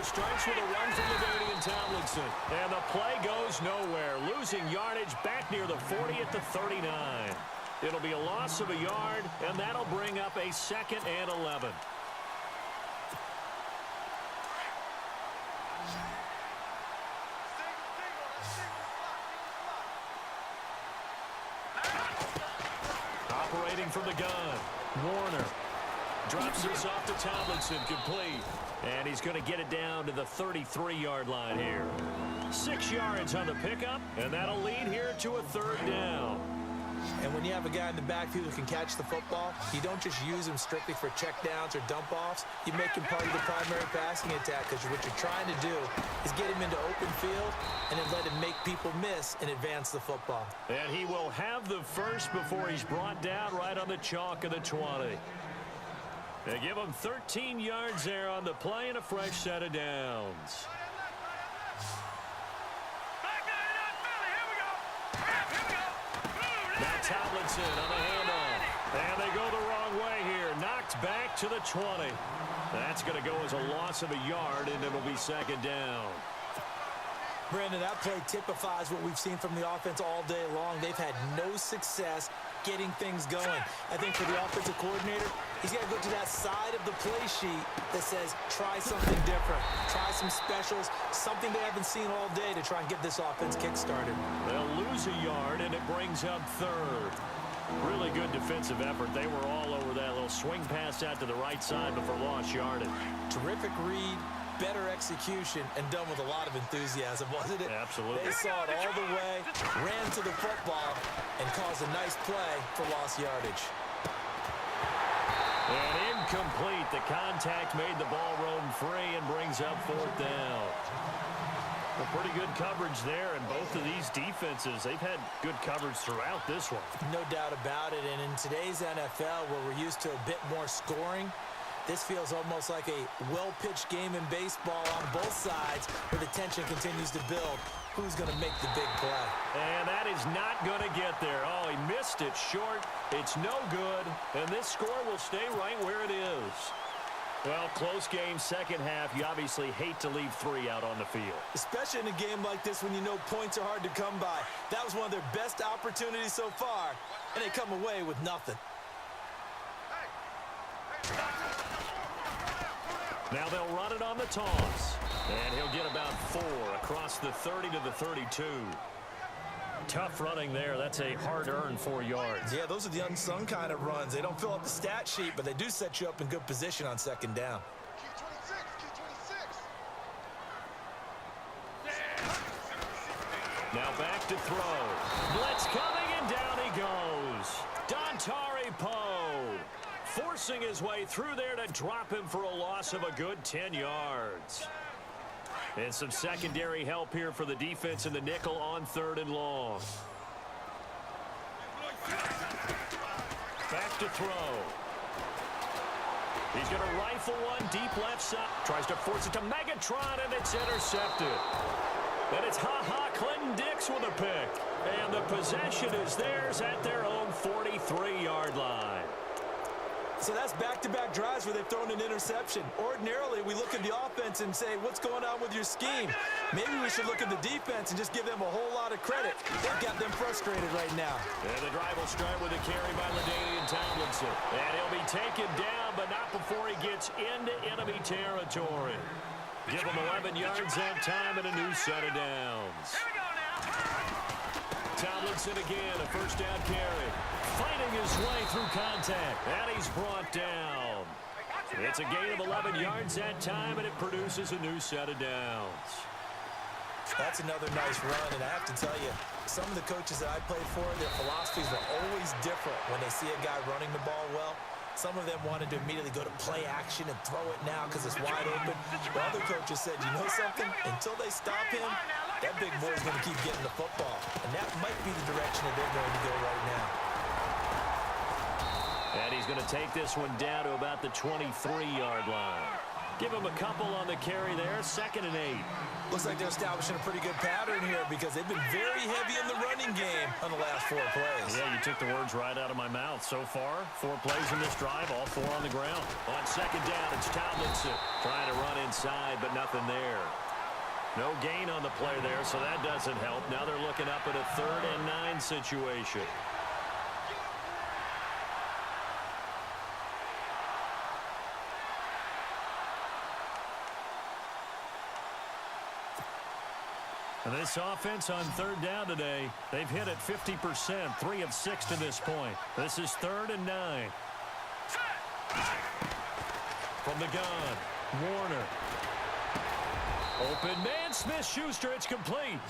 strikes with a run from LaDainian Tomlinson. And the play goes nowhere, losing yardage back near the 40 at the 39. It'll be a loss of a yard, and that'll bring up a 2nd and 11. Operating from the gun, Warner. Drops this off to Tomlinson, complete. And he's going to get it down to the 33-yard line here. 6 yards on the pickup, and that'll lead here to a 3rd down. And when you have a guy in the backfield who can catch the football, you don't just use him strictly for checkdowns or dump-offs. You make him part of the primary passing attack, because what you're trying to do is get him into open field and then let him make people miss and advance the football. And he will have the first before he's brought down right on the chalk of the 20. They give him 13 yards there on the play and a fresh set of downs. Now Tomlinson on the handoff. And they go the wrong way here. Knocked back to the 20. That's going to go as a loss of a yard, and it'll be 2nd down. Brandon, that play typifies what we've seen from the offense all day long. They've had no success getting things going. I think for the offensive coordinator, he's got to go to that side of the play sheet that says, try something different. Try some specials, something they haven't seen all day to try and get this offense kick-started. They'll lose a yard, and it brings up 3rd. Really good defensive effort. They were all over that little swing pass out to the right side before lost yardage. Terrific read, better execution, and done with a lot of enthusiasm, wasn't it? Absolutely. They saw it all the way, ran to the football, and caused a nice play for lost yardage. And incomplete. The contact made the ball roam free and brings up 4th down. A pretty good coverage there, and both of these defenses, they've had good coverage throughout this one. No doubt about it, and in today's NFL, where we're used to a bit more scoring, this feels almost like a well-pitched game in baseball on both sides, where the tension continues to build. Who's going to make the big play? And that is not going to get there. Oh, he missed it short. It's no good, and this score will stay right where it is. Well, close game, 2nd half. You obviously hate to leave 3 out on the field. Especially in a game like this when you know points are hard to come by. That was one of their best opportunities so far, and they come away with nothing. Now they'll run it on the toss. And he'll get about 4 across the 30 to the 32. Tough running there. That's a hard-earned 4 yards. Yeah, those are the unsung kind of runs. They don't fill up the stat sheet, but they do set you up in good position on 2nd down. Now back to throw. Blitz coming, and down he goes. Dontari Poe forcing his way through there to drop him for a loss of a good 10 yards. And some secondary help here for the defense in the nickel on 3rd and long. Back to throw. He's going to rifle one deep left side. Tries to force it to Megatron, and it's intercepted. And it's Clinton Dix with a pick. And the possession is theirs at their own 43-yard line. So that's back-to-back drives where they've thrown an interception. Ordinarily, we look at the offense and say, what's going on with your scheme? Maybe we should look at the defense and just give them a whole lot of credit. They've got them frustrated right now. And the drive will start with a carry by LaDainian Tomlinson. And he'll be taken down, but not before he gets into enemy territory. Give him 11 yards that time and a new set of downs. Tomlinson again, a 1st down carry. Fighting his way through contact. And he's brought down. It's a gain of 11 yards that time, and it produces a new set of downs. That's another nice run, and I have to tell you, some of the coaches that I played for, their philosophies were always different when they see a guy running the ball well. Some of them wanted to immediately go to play action and throw it now because it's wide open. While other coaches said, you know something? Until they stop him, that big boy's going to keep getting the football. And that might be the direction that they're going to go right now. And he's going to take this one down to about the 23-yard line. Give him a couple on the carry there, 2nd and 8. Looks like they're establishing a pretty good pattern here because they've been very heavy in the running game on the last 4 plays. Yeah, you took the words right out of my mouth. So far, 4 plays in this drive, all 4 on the ground. On 2nd down, it's Tomlinson trying to run inside, but nothing there. No gain on the play there, so that doesn't help. Now they're looking up at a 3rd and 9 situation. And this offense on 3rd down today, they've hit it 50%, 3 of 6 to this point. This is 3rd and 9. From the gun, Warner. Open man, Smith-Schuster, it's complete.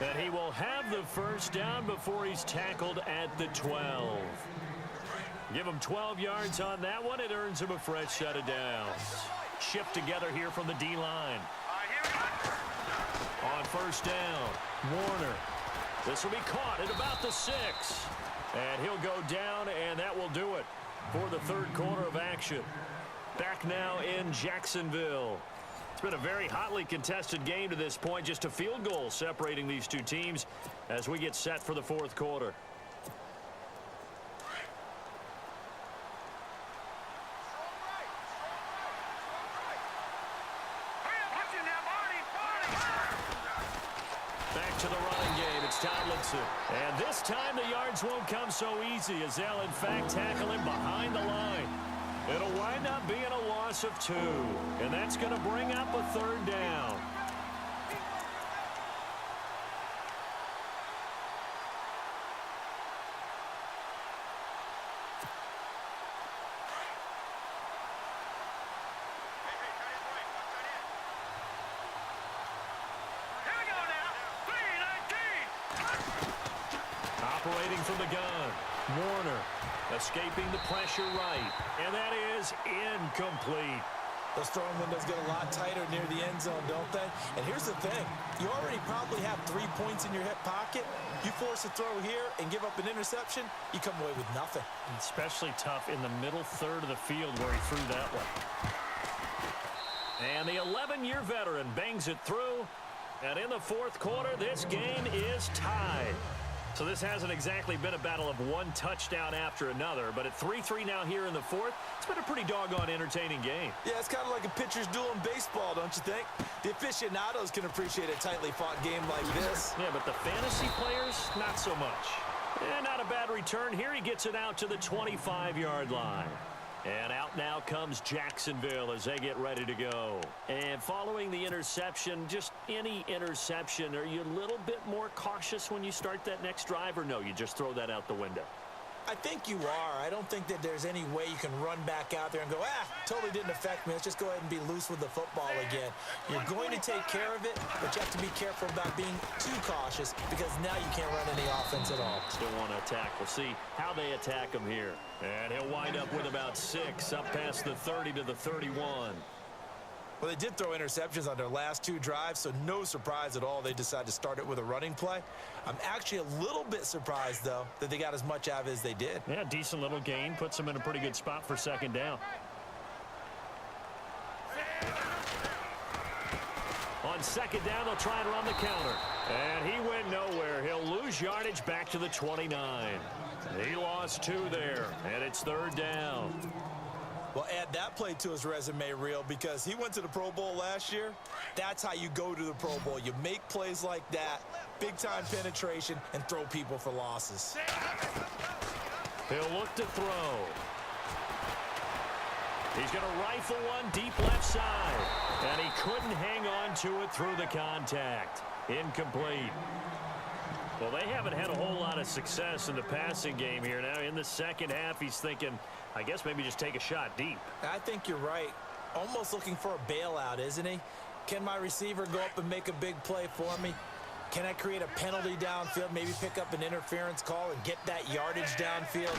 And he will have the first down before he's tackled at the 12. Give him 12 yards on that one. It earns him a fresh set of downs. Shift together here from the D-line. On 1st down, Warner. This will be caught at about the 6. And he'll go down, and that will do it for the 3rd quarter of action. Back now in Jacksonville. It's been a very hotly contested game to this point. Just a field goal separating these two teams as we get set for the 4th quarter. Back to the running game. It's Tomlinson. And this time the yards won't come so easy as they'll, in fact, tackle him behind the line. It'll wind up being a loss of 2. And that's going to bring up a 3rd down. Operating from the gun, Warner escaping the pressure right, and that is incomplete. Those throwing windows get a lot tighter near the end zone, don't they? And here's the thing. You already probably have 3 points in your hip pocket. You force a throw here and give up an interception, you come away with nothing. Especially tough in the middle 3rd of the field where he threw that one. And the 11-year veteran bangs it through. And in the 4th quarter, this game is tied. So this hasn't exactly been a battle of one touchdown after another, but at 3-3 now here in the 4th, it's been a pretty doggone entertaining game. Yeah, it's kind of like a pitcher's duel in baseball, don't you think? The aficionados can appreciate a tightly fought game like this. Yeah, but the fantasy players, not so much. And not a bad return here. He gets it out to the 25-yard line. And out now comes Jacksonville as they get ready to go. And following the interception, just any interception, are you a little bit more cautious when you start that next drive, or no, you just throw that out the window? I think you are. I don't think that there's any way you can run back out there and go, totally didn't affect me. Let's just go ahead and be loose with the football again. You're going to take care of it, but you have to be careful about being too cautious because now you can't run any offense at all. Still want to attack. We'll see how they attack him here. And he'll wind up with about 6 up past the 30 to the 31. Well, they did throw interceptions on their last 2 drives, so no surprise at all they decided to start it with a running play. I'm actually a little bit surprised, though, that they got as much out of it as they did. Yeah, decent little gain. Puts them in a pretty good spot for 2nd down. On 2nd down, they'll try and run the counter. And he went nowhere. He'll lose yardage back to the 29. He lost 2 there, and it's 3rd down. Well, add that play to his resume reel because he went to the Pro Bowl last year. That's how you go to the Pro Bowl. You make plays like that, big-time penetration, and throw people for losses. He'll look to throw. He's going to rifle one deep left side, and he couldn't hang on to it through the contact. Incomplete. Well, they haven't had a whole lot of success in the passing game here. Now, in the 2nd half, he's thinking, I guess maybe just take a shot deep. I think you're right. Almost looking for a bailout, isn't he? Can my receiver go up and make a big play for me? Can I create a penalty downfield, maybe pick up an interference call and get that yardage downfield?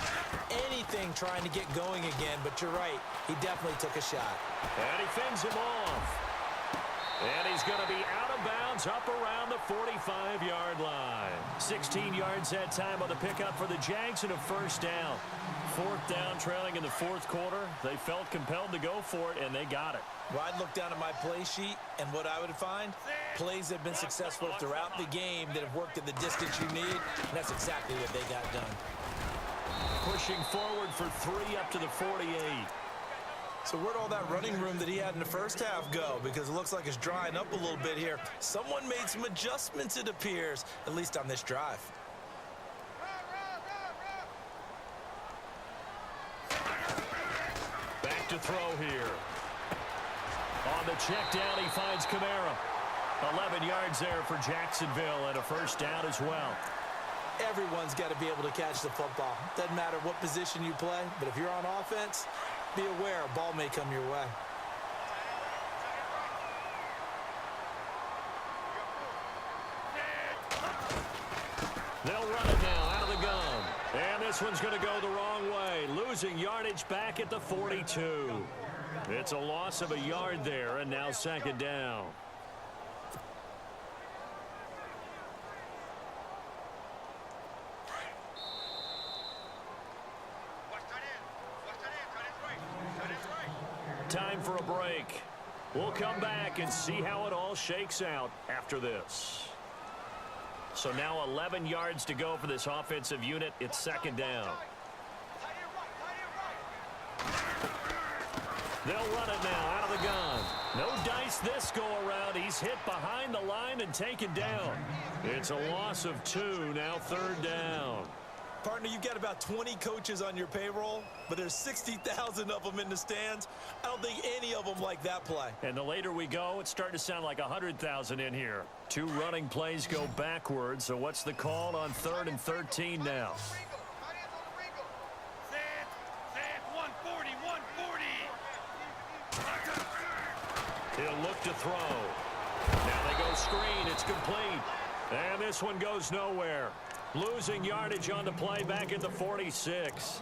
Anything trying to get going again, but you're right. He definitely took a shot. And he fends him off. And he's going to be out of bounds up around the 45-yard line. 16 yards that time on the pickup for the Jags and a first down. Fourth down, trailing in the fourth quarter. They felt compelled to go for it, and they got it. Well, I'd look down at my play sheet, and what I would find, plays that have been successful throughout the game that have worked at the distance you need, and that's exactly what they got done. Pushing forward for 3 up to the 48. So where'd all that running room that he had in the first half go? Because it looks like it's drying up a little bit here. Someone made some adjustments, it appears, at least on this drive. Back to throw here. On the check down, he finds Kamara. 11 yards there for Jacksonville and a first down as well. Everyone's got to be able to catch the football. Doesn't matter what position you play, but if you're on offense, be aware a ball may come your way. They'll run it now out of the gun. And this one's going to go the wrong way. Losing yardage back at the 42. It's a loss of a yard there, and now second down. Time for a break. We'll come back and see how it all shakes out after this. So now 11 yards to go for this offensive unit. It's second down. They'll run it now out of the gun. No dice this go around. He's hit behind the line and taken down. It's a loss of 2, now third down. Partner, you've got about 20 coaches on your payroll, but there's 60,000 of them in the stands. I don't think any of them like that play. And the later we go, it's starting to sound like 100,000 in here. 2 running plays go backwards, so what's the call on 3rd and 13 now? He'll look to throw. Now they go screen. It's complete. And this one goes nowhere. Losing yardage on the play back at the 46.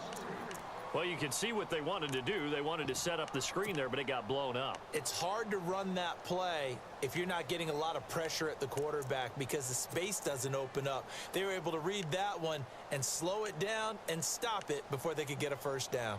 Well, you can see what they wanted to do. They wanted to set up the screen there, but it got blown up. It's hard to run that play if you're not getting a lot of pressure at the quarterback because the space doesn't open up. They were able to read that one and slow it down and stop it before they could get a first down.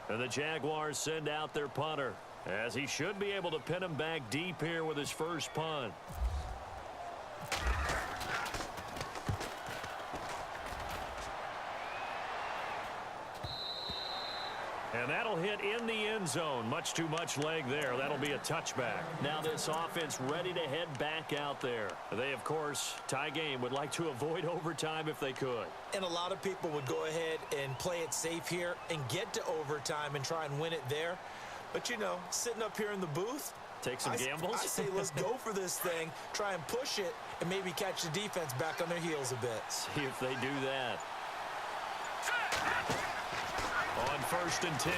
And the Jaguars send out their punter, as he should be able to pin him back deep here with his first punt. And that'll hit in the end zone. Much too much leg there. That'll be a touchback. Now this offense ready to head back out there. They, of course, tie game, would like to avoid overtime if they could. And a lot of people would go ahead and play it safe here and get to overtime and try and win it there. But, you know, sitting up here in the booth, take some gambles. I say let's go for this thing, try and push it, and maybe catch the defense back on their heels a bit. See if they do that. On 1st and 10,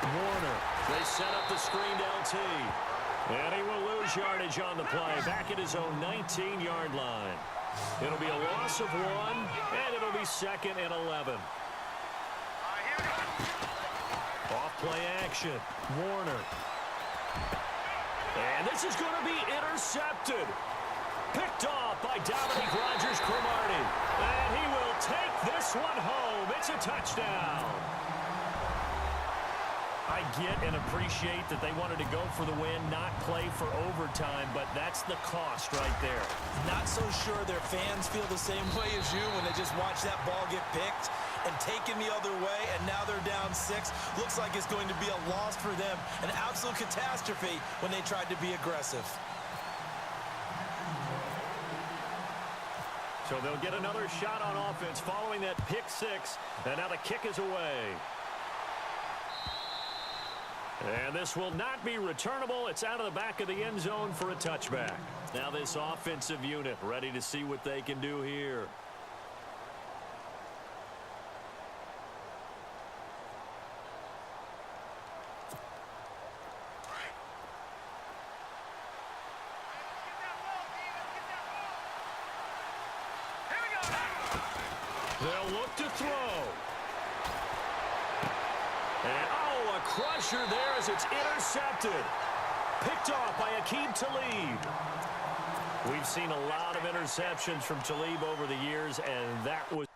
Warner. They set up the screened LT. And he will lose yardage on the play, back at his own 19-yard line. It'll be a loss of 1, and it'll be 2nd and 11. Off play action, Warner. And this is going to be intercepted. Picked off by Dominique Rodgers-Cromartie. And he will take this one home. It's a touchdown. I get and appreciate that they wanted to go for the win, not play for overtime, but that's the cost right there. Not so sure their fans feel the same way as you when they just watch that ball get picked and taken the other way, and now they're down 6. Looks like it's going to be a loss for them, an absolute catastrophe when they tried to be aggressive. So they'll get another shot on offense following that pick 6, and now the kick is away. And this will not be returnable. It's out of the back of the end zone for a touchback. Now this offensive unit ready to see what they can do here. They'll look to throw. And, oh, a crusher there as it's intercepted. Picked off by Aqib Talib. We've seen a lot of interceptions from Talib over the years, and that was...